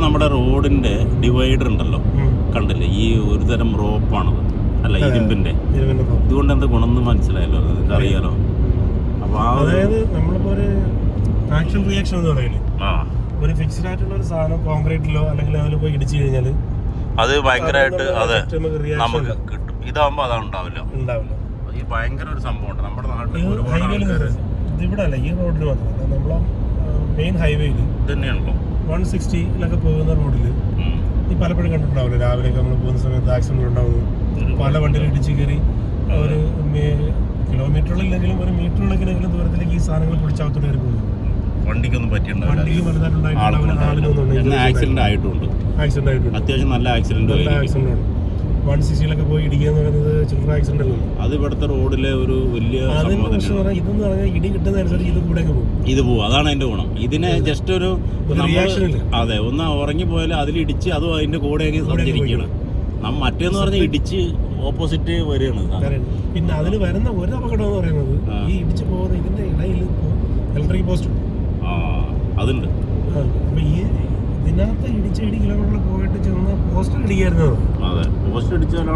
നമ്മുടെ റോഡിന്റെ ഡിവൈഡർ ഉണ്ടല്ലോ, കണ്ടില്ലേ? ഈ ഒരു തരം റോപ്പാണത്, അല്ല ഇരുമ്പിന്റെ. ഇതുകൊണ്ട് എന്താ ഗുണം എന്ന് മനസ്സിലായല്ലോ, നിങ്ങൾക്ക് അറിയാലോ. അപ്പൊ അതായത് നമ്മളിപ്പോ ഒരു ആക്ഷൻ റിയാക്ഷൻ എന്ന് പറയുന്നത്, ഒരു ഫിക്സ്ഡ് ആയിട്ടുള്ള ഒരു സാധനം കോൺക്രീറ്റിലോ അല്ലെങ്കിൽ അതിൽ പോയി ഇടിച്ചു കഴിഞ്ഞാൽ അത് ഭയങ്കരമായിട്ട് നമുക്ക് കിട്ടും. ഇതാവുമ്പോ അതുണ്ടാവില്ല. ഈ ഭയങ്കര ഒരു സംഭവമുണ്ട് നമ്മുടെ നാട്ടിൽ. ഇവിടെ അല്ല, ഈ റോഡിൽ മാത്രമല്ല, നമ്മളെ മെയിൻ ഹൈവേയിൽ തന്നെയാണല്ലോ 160 പോകുന്ന റോഡിൽ ഈ പലപ്പോഴും കണ്ടിട്ടുണ്ടാവില്ല, രാവിലെ നമ്മൾ പോകുന്ന സമയത്ത് ആക്സിഡന്റ് ഉണ്ടാവുന്നു. പല വണ്ടികൾ ഇടിച്ച് കയറി ഒരു കിലോമീറ്ററുകളില്ലെങ്കിലും ഒരു മീറ്ററുകളെങ്കിലും ദൂരത്തിലേക്ക് ഈ സാധനങ്ങൾ പിടിച്ചാകത്തോട് കയറി പോകുന്നു. വണ്ടിക്കൊന്നും പറ്റിയിട്ടുണ്ടാവില്ല. വണ്ടിക്ക് വലുതായിട്ടുണ്ടായിട്ടുണ്ട്, ആക്സിഡന്റ് ആയിട്ടുണ്ട്. അത്യാവശ്യം നല്ല ആക്സിഡന്റ് ആണ്. 160 പോയി ഇടിക്കുക എന്ന് പറയുന്നത് ചില്ലറ ആക്സിഡന്റ് അല്ലല്ലോ. അത് ഇവിടുത്തെ റോഡിലെ ഒരു വലിയ ഇതെന്ന് പറഞ്ഞാൽ ഇടി കിട്ടുന്നതനുസരിച്ച് ഇത് കൂടെ പോകും. ഇത് പോകും, അതാണ് അതിന്റെ ഗുണം. ഇതിന് ജസ്റ്റ് ഒരു അതെ, ഒന്ന് ഉറങ്ങി പോയാൽ അതിലിടിച്ച് അതും അതിന്റെ കൂടെ സഞ്ചരിക്കണം. മറ്റേന്ന് പറഞ്ഞാൽ ഇടിച്ച് ഓപ്പോസിറ്റ് വരികയാണ്. പിന്നെ അതിന് വരുന്ന ഒരു അപകടം എന്ന് പറയുന്നത് ഈ ഇടിച്ച് പോകുന്ന ഇതിന്റെ ഇടയിൽ ഇലക്ട്രിക് പോസ്റ്റ് അതുണ്ട്. അപ്പൊ ഈ ഇതിനകത്ത് ഇടിച്ച് 7 കിലോമീറ്റർ പോയിട്ട് ചെന്ന് പോസ്റ്റ് ഇടിക്കായിരുന്നത്.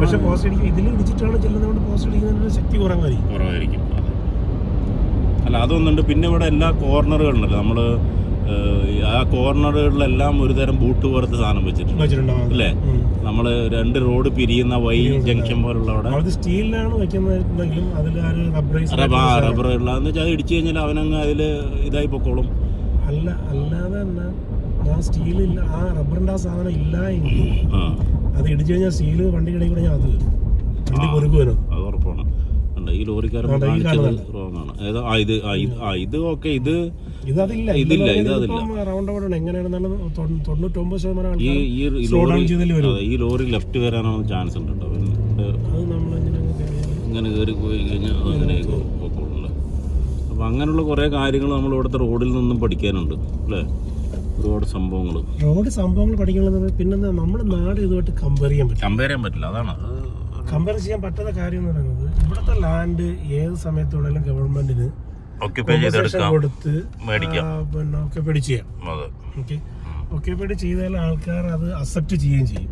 പക്ഷെ പോസ്റ്റ് ഇടിക്കും, ഇതിൽ ഇടിച്ചിട്ടാണ് ചെല്ലുന്നതുകൊണ്ട് പോസ്റ്റ് ഇടിക്കുന്നതിന്റെ ശക്തി കുറവായിരിക്കും. അല്ല, അതൊന്നുണ്ട്. പിന്നെ ഇവിടെ എല്ലാ കോർണറുകളുണ്ടല്ലോ, നമ്മള് ആ കോർണറുകളിലെല്ലാം ഒരു തരം ബൂട്ട് പോലത്തെ സാധനം വെച്ചിട്ടുണ്ട് അല്ലേ? നമ്മള് 2 റോഡ് പിരിയുന്ന വൈ ജംഗ്ഷൻ പോലുള്ള അവിടെ സ്റ്റീലിലാണ് വെക്കുന്നതെങ്കിലും റബ്ബർ ഉള്ളതെന്ന് വെച്ചാൽ അത് ഇടിച്ചു കഴിഞ്ഞാൽ അവനങ്ങ് അതില് ഇതായി പൊക്കോളും. അല്ലാതെ തന്നെ ആ സ്റ്റീലില്ല, ആ റബ്ബറിന്റെ ആ സാധനം ഇല്ല എങ്കിൽ അത് ഇടിച്ചു കഴിഞ്ഞാൽ സ്റ്റീല് വണ്ടി കിടക്കി കഴിഞ്ഞാൽ അത് വണ്ടി കൊരുക്കുവരും. അത് ഉറപ്പാണ്. ഈ ലോറിക്കാരൻ റോങ് ആണ്. ഇത് ഓക്കെ, ഇതില്ല. റൗണ്ട് അബൌട്ട് എങ്ങനെയാണെന്നാണ് 99% ഈ ലോറി ലെഫ്റ്റ് വരാനാണ് ചാൻസ് ഉണ്ട്. ഇങ്ങനെ കയറി പോയി കഴിഞ്ഞാൽ അങ്ങനെ പൊക്കോളൂ. അപ്പൊ അങ്ങനെയുള്ള കുറെ കാര്യങ്ങൾ നമ്മൾ ഇവിടുത്തെ റോഡിൽ നിന്നും പഠിക്കാനുണ്ട് അല്ലേ? ഒരുപാട് റോഡ് സംഭവങ്ങൾ പഠിക്കുന്നത്. പിന്നെ നമ്മുടെ നാട് ഇതുമായിട്ട് കമ്പയർ ചെയ്യാൻ പറ്റില്ല. അതാണ് കമ്പയർ ചെയ്യാൻ പറ്റാത്ത കാര്യം എന്ന് പറയുന്നത്, ഇവിടുത്തെ ലാൻഡ് ഏത് സമയത്തുള്ളാലും ഗവൺമെന്റിന് കൊടുത്ത് പിന്നെ ഓക്യുപ്പൈഡ് ചെയ്യാം. ഓക്യുപ്പൈഡ് ചെയ്താൽ ആൾക്കാർ അത് അക്സെപ്റ്റ് ചെയ്യുകയും ചെയ്യും.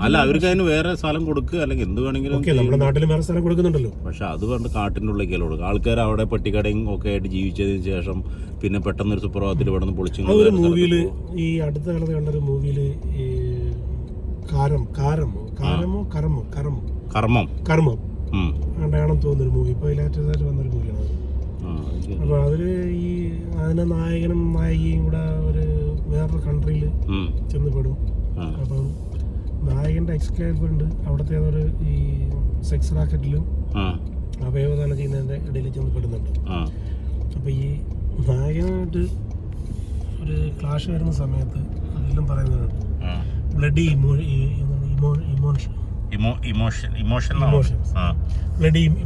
അല്ല, അവർക്ക് അതിന് വേറെ സ്ഥലം കൊടുക്കുക അല്ലെങ്കിൽ എന്ത് വേണമെങ്കിലും. നമ്മുടെ നാട്ടിൽ വേറെ സ്ഥലം കൊടുക്കുന്നുണ്ടല്ലോ. പക്ഷെ അത് പറഞ്ഞ് കാട്ടിൻ്റെ ഉള്ളിലേക്ക് കൊടുക്കുക. ആൾക്കാർ അവിടെ പെട്ടിക്കടയും ഒക്കെ ആയിട്ട് ജീവിച്ചതിന് ശേഷം പിന്നെ പെട്ടെന്ന് ഒരു സുപ്രഭാതത്തിൽ ഇവിടെ നിന്ന് പൊളിച്ചു. ഒരു മൂവിയില്, ഈ അടുത്ത കാലത്ത് കണ്ടൊരു മൂവിയില് കർമ്മം അങ്ങനെയാണെന്ന് തോന്നുന്നൊരു മൂവി. ഇപ്പൊ ലേറ്റസ്റ്റ് വന്നൊരു മൂവിയാണ്. അപ്പൊ അതില് ഈ അതിന്റെ നായകനും നായികയും കൂടെ ഒരു വേറൊരു കൺട്രിയിൽ ചെന്ന് പെടും. അപ്പം നായകന്റെ എക്സ് ഗേൾഫ്രണ്ട് അവിടുത്തെ ഒരു ഈ സെക്സ് റാക്കറ്റിലും അവയവദാനം ചെയ്യുന്നതിന്റെ ഇടയിൽ ചെന്ന് പെടുന്നുണ്ട്. അപ്പൊ ഈ നായകനായിട്ട് ഒരു ക്ലാഷ് വരുന്ന സമയത്ത് അതെല്ലാം പറയുന്നതാണ് ബ്ലഡി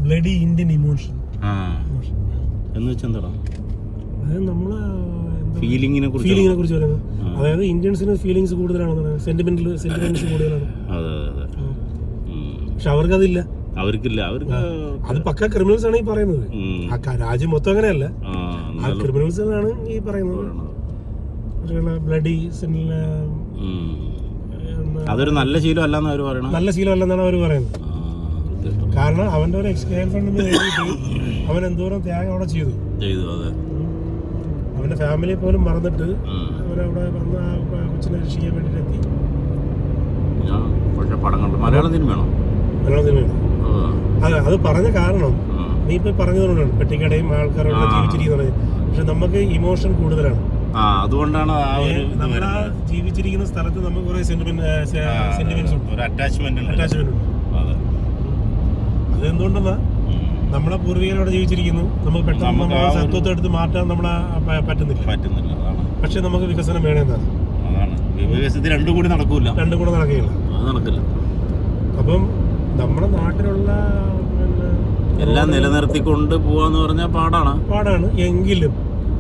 ബ്ലഡി ഇന്ത്യൻ ഇമോഷൻ എന്ന് വെച്ചാൽ എന്താ? അതായത് നമ്മള് ഫീലിങ്ങിനെ കുറിച്ച് പറയുന്നത്. അതായത് ഇന്ത്യൻസിന് ഫീലിങ്സ് കൂടുതലാണ്, സെന്റിമെന്റ്സ് കൂടുതലാണ്. പക്ഷെ അവർക്കതില്ല. അത് പക്ക ക്രിമിനൽസ് ആണ് ഈ പറയുന്നത്. ആ രാജ്യം മൊത്തം അങ്ങനെയല്ല, ആ ക്രിമിനൽസാണ് ഈ പറയുന്നത്. ബ്ലഡി അതൊരു നല്ല ശീലം അല്ലെന്ന് അവർ പറയുന്നത്. നല്ല ശീലം അല്ലെന്നാണ് അവർ പറയുന്നത്. കാരണം അവന്റെ ഒരു എക്സ് ഗേൾ ഫ്രണ്ടിന് വേണ്ടിയിട്ട് അവൻ എന്തോരം ത്യാഗം അവിടെ ചെയ്തു. അവന്റെ ഫാമിലിയെ പോലും മറന്നിട്ട് അവരവിടെ വന്ന് ആ കൊച്ചിനെ രക്ഷിക്കാൻ വേണ്ടിട്ട് എത്തി. മലയാളം സിനിമയാണോ? അതെ, അത് പറഞ്ഞ കാരണം നീ ഇപ്പൊ പറഞ്ഞതുകൊണ്ടാണ്. പെട്ടിക്കടയും ആൾക്കാരോട് ജീവിച്ചിരിക്കുന്നത്. പക്ഷെ നമുക്ക് ഇമോഷൻ കൂടുതലാണ്. അതുകൊണ്ടാണ് നമ്മൾ ആ ജീവിച്ചിരിക്കുന്ന സ്ഥലത്ത് നമുക്ക് കുറെ സെന്റിമെന്റ്സ് ഉണ്ട്, അറ്റാച്ച്മെന്റ് ഉണ്ട്. അതെന്തുകൊണ്ടെന്നാ നമ്മളെ പൂർവികരോട് ജീവിച്ചിരിക്കുന്നു. നമുക്ക് പെട്ടെന്ന് സത്വത്തെ എടുത്ത് മാറ്റാൻ നമ്മളെ പറ്റുന്നില്ല. പക്ഷെ നമുക്ക് വികസനം വേണമെന്നാണ്. രണ്ടും കൂടെ നടക്കില്ല. അപ്പം നമ്മുടെ നാട്ടിലുള്ള എല്ലാം നിലനിർത്തിക്കൊണ്ട് പോവാന്ന് പറഞ്ഞാൽ പാടാണ്. എങ്കിലും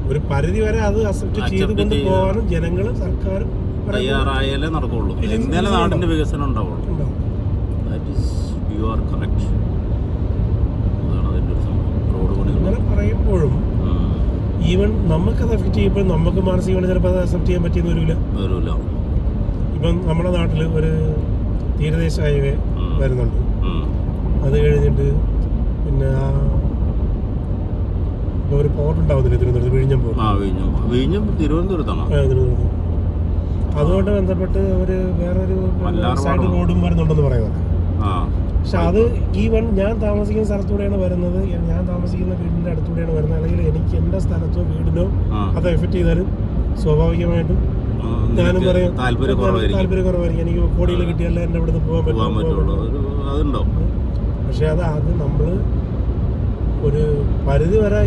ഒരു പരിധി വരെ അത് അക്സെപ്റ്റ് ചെയ്തുകൊണ്ട് പോകാനും ജനങ്ങളും സർക്കാരും തയ്യാറായാലേ നടക്കുള്ളൂ. എന്നാലേ നാടിന്റെ വികസനം ഉണ്ടാവുള്ളൂ. അങ്ങനെ പറയുമ്പോഴും ഈവൻ നമുക്കത് എഫക്റ്റ് ചെയ്യുമ്പോൾ നമുക്ക് മാനസികമായി ചിലപ്പോൾ അത് അക്സെപ്റ്റ് ചെയ്യാൻ പറ്റിയെന്ന് വരില്ല. ഇപ്പം നമ്മുടെ നാട്ടിൽ ഒരു തീരദേശ ഹൈവേ വരുന്നുണ്ട്. അത് കഴിഞ്ഞിട്ട് പിന്നെ ഒരു പോർട്ട് ഉണ്ടാവുന്നില്ല തിരുവനന്തപുരത്ത്, വിഴിഞ്ഞം പോർട്ട്. തിരുവനന്തപുരത്ത് അതുകൊണ്ട് ബന്ധപ്പെട്ട് ഒരു വേറൊരു സൈഡ് റോഡും വരുന്നുണ്ടെന്ന് പറയുന്നത്. പക്ഷെ അത് ഈവൻ ഞാൻ താമസിക്കുന്ന സ്ഥലത്തൂടെയാണ് വരുന്നത്, ഞാൻ താമസിക്കുന്ന വീടിൻ്റെ അടുത്തൂടെയാണ് വരുന്നത്. അല്ലെങ്കിൽ എനിക്ക് എൻ്റെ സ്ഥലത്തോ വീടിനോ അത് എഫക്റ്റ് ചെയ്താലും സ്വാഭാവികമായിട്ടും ഞാനും പറയും താല്പര്യക്കുറവായിരിക്കും. എനിക്ക് കോടിയിൽ കിട്ടിയാലേ എൻ്റെ ഇവിടുന്ന് പോകാൻ പറ്റുള്ളൂ. പക്ഷെ അത് നമ്മൾ ഒരു പരിധി വരെ